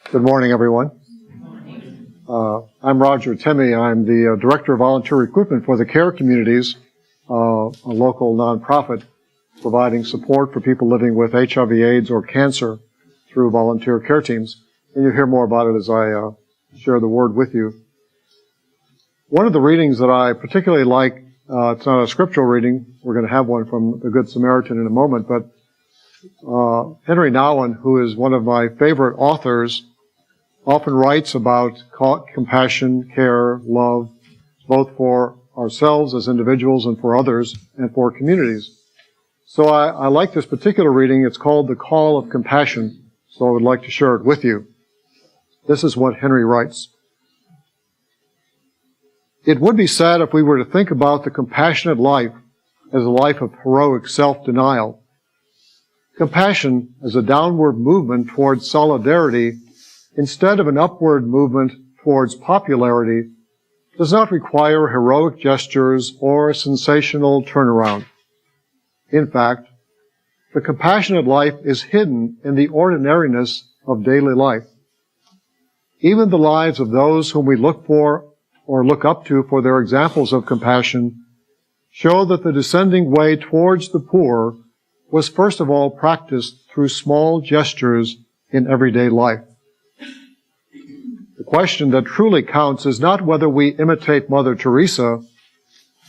Good morning, everyone. I'm Roger Temme. I'm the Director of Volunteer Recruitment for the Care Communities, a local nonprofit providing support for people living with HIV/AIDS or cancer through volunteer care teams. And you'll hear more about it as I share the word with you. One of the readings that I particularly like, it's not a scriptural reading. We're going to have one from the Good Samaritan in a moment, but Henry Nouwen, who is one of my favorite authors, often writes about compassion, care, love, both for ourselves as individuals and for others and for communities. So I like this particular reading. It's called The Call of Compassion, so I would like to share it with you. This is what Henry writes. It would be sad if we were to think about the compassionate life as a life of heroic self-denial. Compassion as a downward movement towards solidarity instead of an upward movement towards popularity does not require heroic gestures or a sensational turnaround. In fact, the compassionate life is hidden in the ordinariness of daily life. Even the lives of those whom we look for or look up to for their examples of compassion show that the descending way towards the poor was first of all practiced through small gestures in everyday life. The question that truly counts is not whether we imitate Mother Teresa,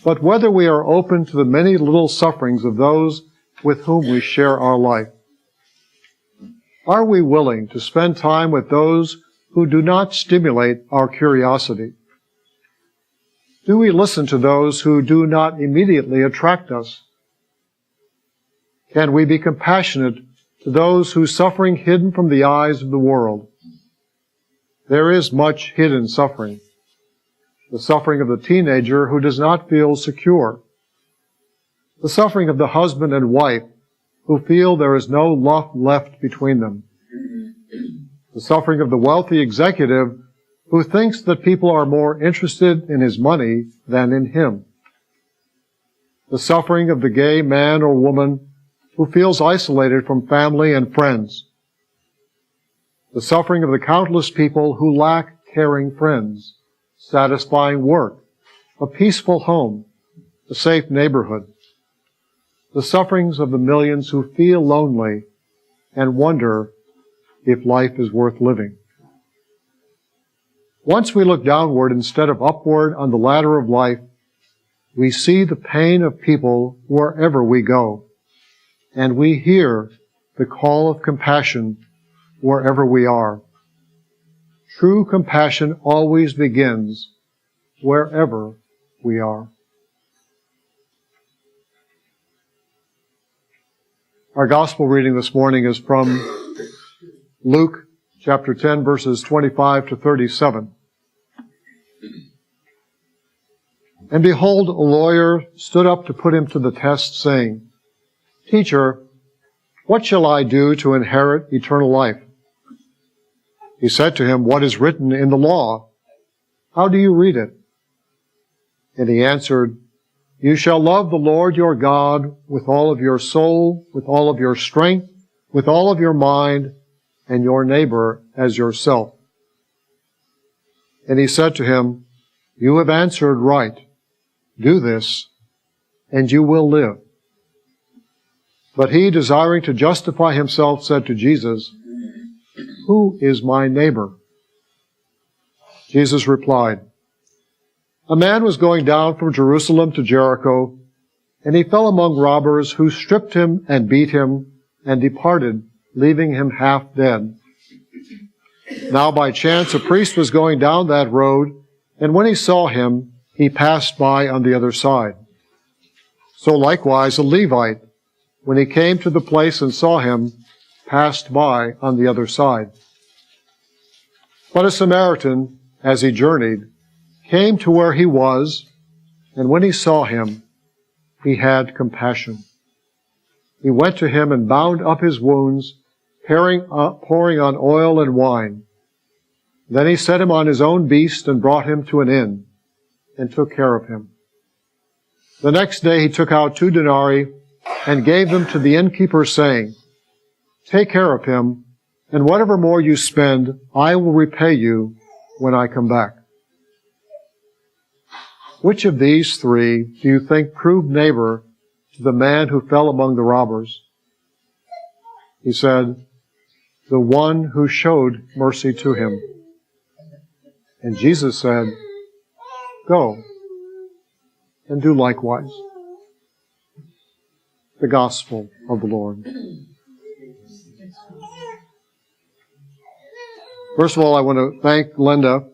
but whether we are open to the many little sufferings of those with whom we share our life. Are we willing to spend time with those who do not stimulate our curiosity? Do we listen to those who do not immediately attract us? Can we be compassionate to those whose suffering hidden from the eyes of the world? There is much hidden suffering. The suffering of the teenager who does not feel secure. The suffering of the husband and wife who feel there is no love left between them. The suffering of the wealthy executive who thinks that people are more interested in his money than in him. The suffering of the gay man or woman who feels isolated from family and friends. The suffering of the countless people who lack caring friends, satisfying work, a peaceful home, a safe neighborhood. The sufferings of the millions who feel lonely and wonder if life is worth living. Once we look downward instead of upward on the ladder of life, we see the pain of people wherever we go, and we hear the call of compassion wherever we are. True compassion always begins wherever we are. Our gospel reading this morning is from Luke chapter 10, verses 25 to 37. And behold, a lawyer stood up to put him to the test, saying, Teacher, what shall I do to inherit eternal life? He said to him, What is written in the law? How do you read it? And he answered, You shall love the Lord your God with all of your soul, with all of your strength, with all of your mind, and your neighbor as yourself. And he said to him, You have answered right. Do this, and you will live. But he, desiring to justify himself, said to Jesus, Who is my neighbor? Jesus replied, A man was going down from Jerusalem to Jericho, and he fell among robbers who stripped him and beat him and departed, leaving him half dead. Now by chance a priest was going down that road, and when he saw him, he passed by on the other side. So likewise a Levite, when he came to the place and saw him, passed by on the other side. But a Samaritan, as he journeyed, came to where he was, and when he saw him, he had compassion. He went to him and bound up his wounds, pouring on oil and wine. Then he set him on his own beast and brought him to an inn, and took care of him. The next day he took out 2 denarii and gave them to the innkeeper, saying, Take care of him, and whatever more you spend, I will repay you when I come back. Which of these three do you think proved neighbor to the man who fell among the robbers? He said, the one who showed mercy to him. And Jesus said, go and do likewise. The Gospel of the Lord. First of all, I want to thank Linda.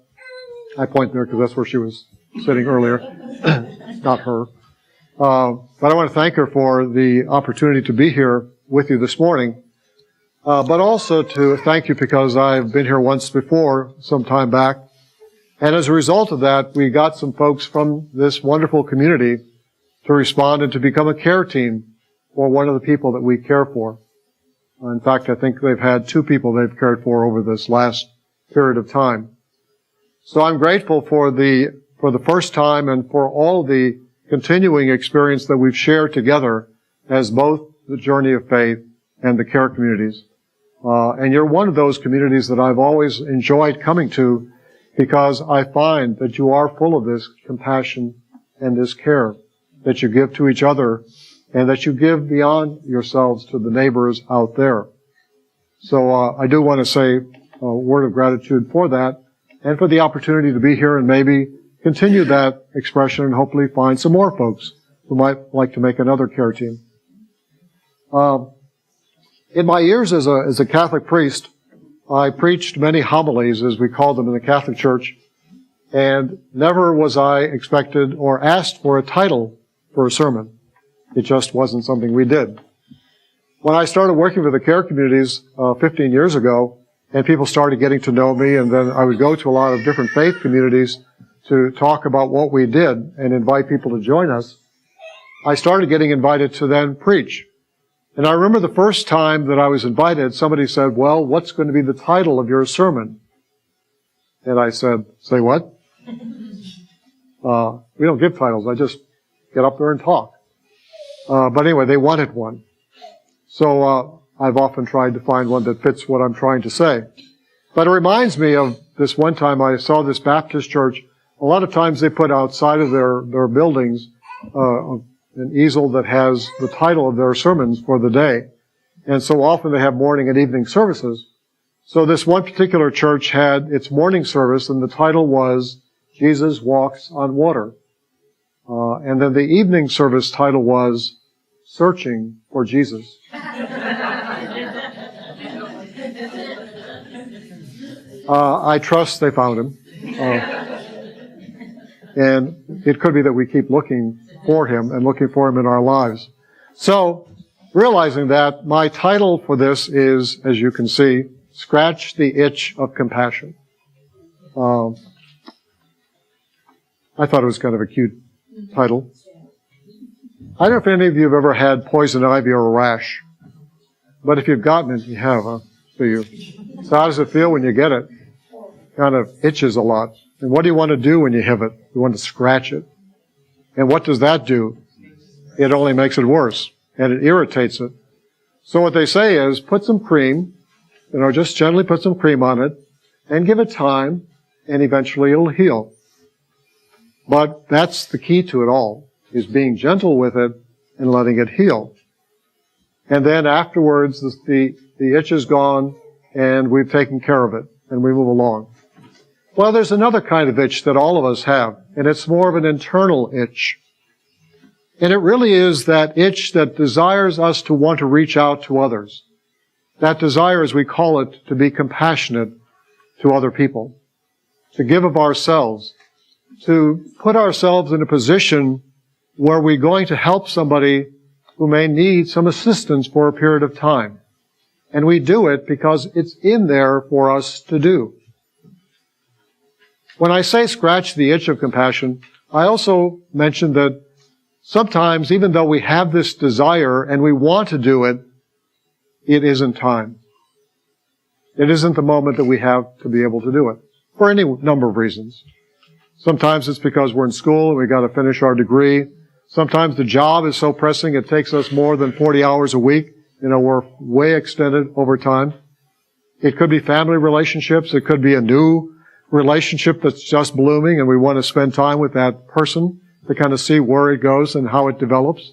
I point there because that's where she was sitting earlier. Not her. But I want to thank her for the opportunity to be here with you this morning. But also to thank you because I've been here once before, some time back. And as a result of that, we got some folks from this wonderful community to respond and to become a care team for one of the people that we care for. In fact, I think they've had 2 people they've cared for over this last period of time. So I'm grateful for the first time and for all the continuing experience that we've shared together as both the journey of faith and the care communities. And you're one of those communities that I've always enjoyed coming to because I find that you are full of this compassion and this care that you give to each other and that you give beyond yourselves to the neighbors out there. So I do want to say a word of gratitude for that and for the opportunity to be here and maybe continue that expression and hopefully find some more folks who might like to make another care team. In my years as a Catholic priest, I preached many homilies, as we call them in the Catholic Church, and never was I expected or asked for a title for a sermon. It just wasn't something we did. When I started working with the care communities 15 years ago, and people started getting to know me, and then I would go to a lot of different faith communities to talk about what we did and invite people to join us, I started getting invited to then preach. And I remember the first time that I was invited, somebody said, well, what's going to be the title of your sermon? And I said, say what? We don't give titles. I just get up there and talk. But anyway, they wanted one. So I've often tried to find one that fits what I'm trying to say. But it reminds me of this one time I saw this Baptist church. A lot of times they put outside of their buildings an easel that has the title of their sermons for the day. And so often they have morning and evening services. So this one particular church had its morning service, and the title was Jesus Walks on Water. And then the evening service title was Searching for Jesus. I trust they found him. And it could be that we keep looking for him and looking for him in our lives. So, realizing that, my title for this is, as you can see, Scratch the Itch of Compassion. I thought it was kind of a cute title. I don't know if any of you have ever had poison ivy or a rash, but if you've gotten it, you have, huh? So how does it feel when you get it? Kind of itches a lot. And what do you want to do when you have it? You want to scratch it. And what does that do? It only makes it worse, and it irritates it. So what they say is, put some cream, just gently put some cream on it, and give it time, and eventually it'll heal. But that's the key to it all, is being gentle with it and letting it heal. And then afterwards, the itch is gone, and we've taken care of it, and we move along. Well, there's another kind of itch that all of us have, and it's more of an internal itch. And it really is that itch that desires us to want to reach out to others. That desire, as we call it, to be compassionate to other people, to give of ourselves, to put ourselves in a position where we're going to help somebody who may need some assistance for a period of time. And we do it because it's in there for us to do. When I say scratch the itch of compassion, I also mention that sometimes, even though we have this desire and we want to do it, it isn't time. It isn't the moment that we have to be able to do it, for any number of reasons. Sometimes it's because we're in school and we've got to finish our degree. Sometimes the job is so pressing it takes us more than 40 hours a week. We're way extended over time. It could be family relationships. It could be a new relationship that's just blooming and we want to spend time with that person to kind of see where it goes and how it develops.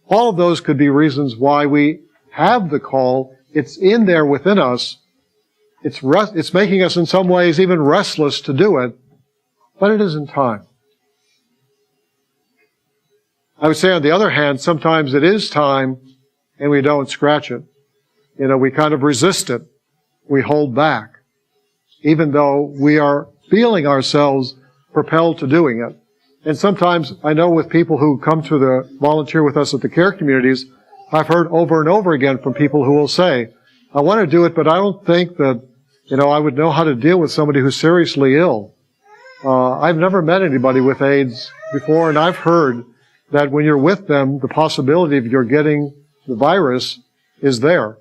All of those could be reasons why we have the call. It's in there within us. It's making us in some ways even restless to do it, but it isn't time. I would say on the other hand, sometimes it is time and we don't scratch it. We kind of resist it. We hold back, even though we are feeling ourselves propelled to doing it. And sometimes I know with people who come to the volunteer with us at the care communities, I've heard over and over again from people who will say, I want to do it, but I don't think that, I would know how to deal with somebody who's seriously ill. I've never met anybody with AIDS before, and I've heard that when you're with them, the possibility of you're getting the virus is there.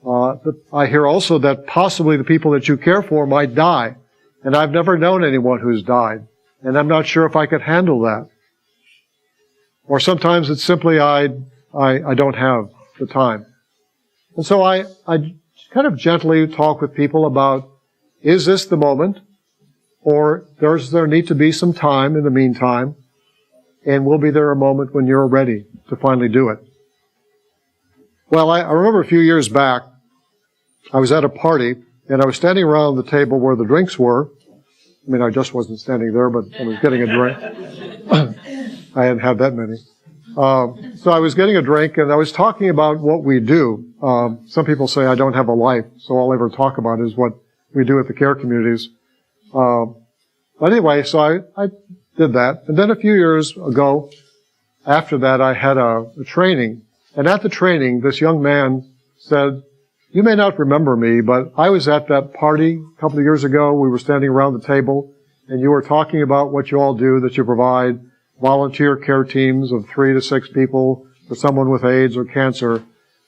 I hear also that possibly the people that you care for might die, and I've never known anyone who's died. And I'm not sure if I could handle that. Or sometimes it's simply I don't have the time. And so I kind of gently talk with people about, is this the moment? Or does there need to be some time in the meantime? And will be there a moment when you're ready to finally do it? Well, I remember a few years back, I was at a party, and I was standing around the table where the drinks were. I just wasn't standing there, but I was getting a drink. I hadn't had that many. So I was getting a drink, and I was talking about what we do. Some people say I don't have a life, so all I ever talk about is what we do at the care communities. But anyway, so I did that. And then a few years ago, after that, I had a training. And at the training, this young man said, you may not remember me, but I was at that party a couple of years ago. We were standing around the table, and you were talking about what you all do, that you provide volunteer care teams of 3 to 6 people for someone with AIDS or cancer.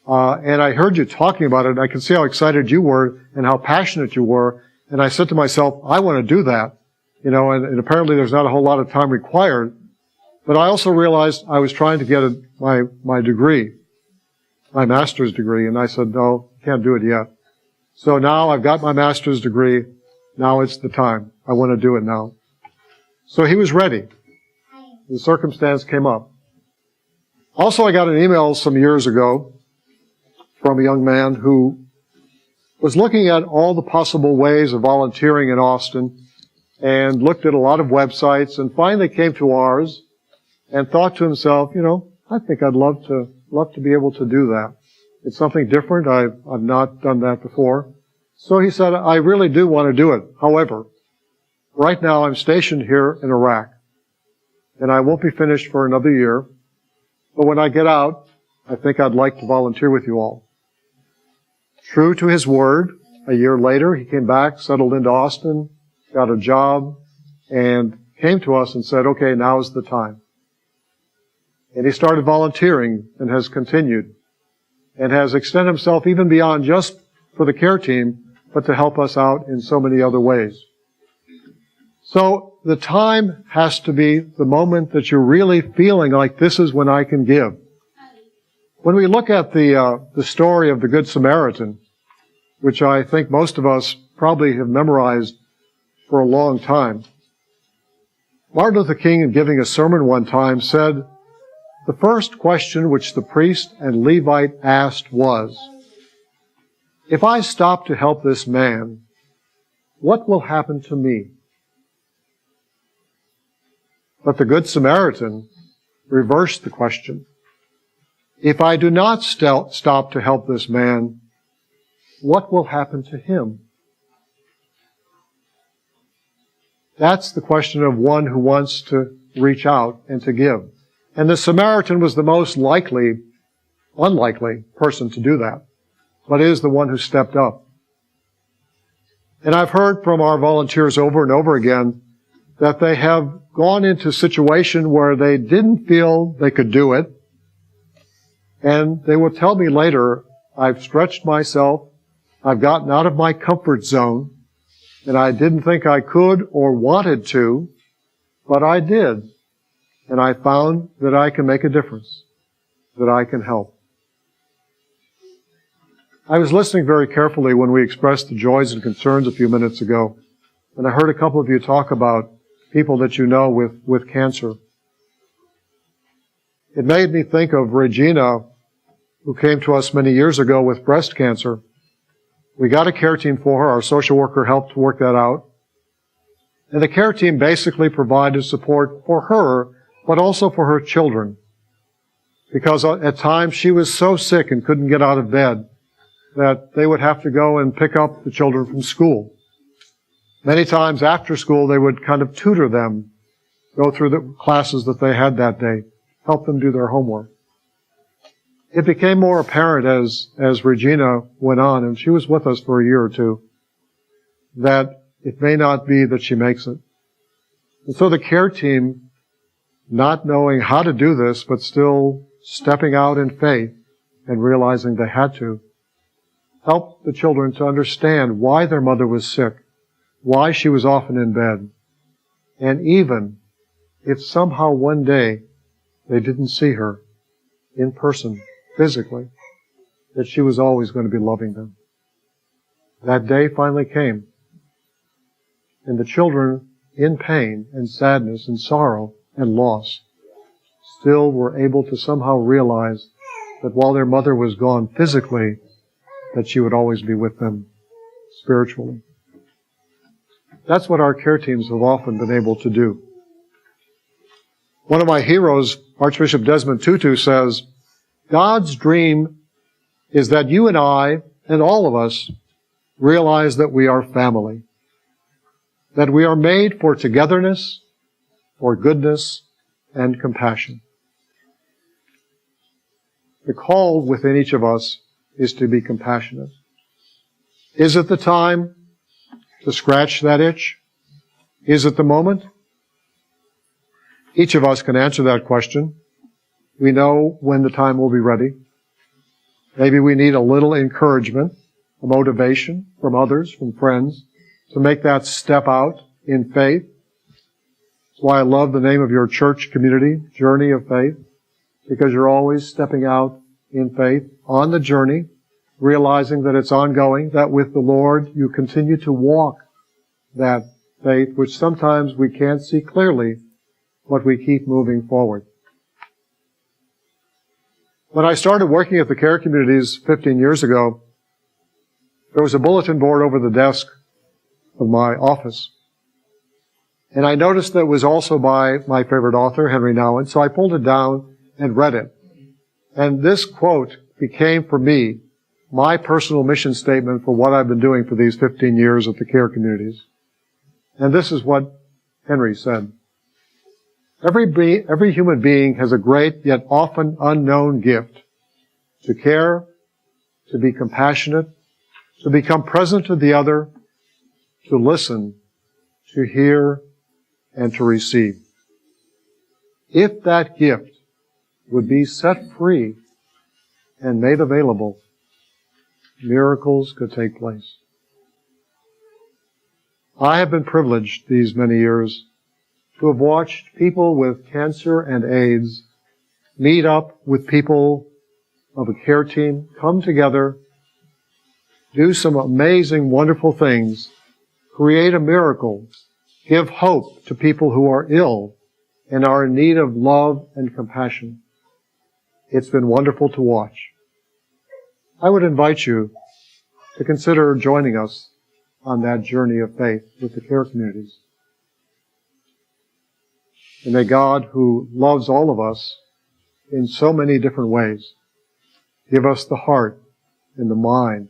And I heard you talking about it, and I could see how excited you were and how passionate you were. And I said to myself, I want to do that. And apparently there's not a whole lot of time required. But I also realized I was trying to get my degree, my master's degree, and I said, no, can't do it yet. So now I've got my master's degree. Now it's the time. I want to do it now. So he was ready. The circumstance came up. Also, I got an email some years ago from a young man who was looking at all the possible ways of volunteering in Austin and looked at a lot of websites and finally came to ours and thought to himself, I think I'd love to be able to do that. It's something different. I've not done that before. So he said, I really do want to do it. However, right now I'm stationed here in Iraq, and I won't be finished for another year. But when I get out, I think I'd like to volunteer with you all. True to his word, a year later, he came back, settled into Austin, got a job, and came to us and said, okay, now is the time. And he started volunteering and has continued and has extended himself even beyond just for the care team, but to help us out in so many other ways. So the time has to be the moment that you're really feeling like this is when I can give. When we look at the story of the Good Samaritan, which I think most of us probably have memorized for a long time, Martin Luther King, in giving a sermon one time, said, the first question which the priest and Levite asked was, if I stop to help this man, what will happen to me? But the Good Samaritan reversed the question. If I do not stop to help this man, what will happen to him? That's the question of one who wants to reach out and to give. And the Samaritan was the most unlikely person to do that, but is the one who stepped up. And I've heard from our volunteers over and over again that they have gone into a situation where they didn't feel they could do it, and they will tell me later, I've stretched myself, I've gotten out of my comfort zone, and I didn't think I could or wanted to, but I did. And I found that I can make a difference, that I can help. I was listening very carefully when we expressed the joys and concerns a few minutes ago, and I heard a couple of you talk about people that you know with cancer. It made me think of Regina, who came to us many years ago with breast cancer. We got a care team for her. Our social worker helped work that out. And the care team basically provided support for her, but also for her children. Because at times she was so sick and couldn't get out of bed that they would have to go and pick up the children from school. Many times after school, they would kind of tutor them, go through the classes that they had that day, help them do their homework. It became more apparent as Regina went on, and she was with us for a year or two, that it may not be that she makes it. And so the care team, not knowing how to do this, but still stepping out in faith and realizing they had to, helped the children to understand why their mother was sick, why she was often in bed, and even if somehow one day they didn't see her in person, physically, that she was always going to be loving them. That day finally came, and the children, in pain and sadness and sorrow and loss, still were able to somehow realize that while their mother was gone physically, that she would always be with them spiritually. That's what our care teams have often been able to do. One of my heroes, Archbishop Desmond Tutu, says, God's dream is that you and I, and all of us, realize that we are family, that we are made for togetherness, for goodness, and compassion. The call within each of us is to be compassionate. Is it the time to scratch that itch? Is it the moment? Each of us can answer that question. We know when the time will be ready. Maybe we need a little encouragement, a motivation from others, from friends, to make that step out in faith. That's why I love the name of your church community, Journey of Faith, because you're always stepping out in faith on the journey, realizing that it's ongoing, that with the Lord you continue to walk that faith, which sometimes we can't see clearly, but we keep moving forward. When I started working at the care communities 15 years ago, there was a bulletin board over the desk of my office. And I noticed that it was also by my favorite author, Henry Nouwen, so I pulled it down and read it. And this quote became for me my personal mission statement for what I've been doing for these 15 years at the care communities. And this is what Henry said. Every human being has a great yet often unknown gift to care, to be compassionate, to become present to the other, to listen, to hear, and to receive. If that gift would be set free and made available, miracles could take place. I have been privileged these many years to have watched people with cancer and AIDS meet up with people of a care team, come together, do some amazing, wonderful things, create a miracle, give hope to people who are ill and are in need of love and compassion. It's been wonderful to watch. I would invite you to consider joining us on that journey of faith with the care communities. And may God, who loves all of us in so many different ways, give us the heart and the mind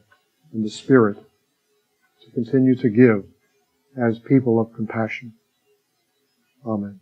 and the spirit to continue to give as people of compassion. Amen.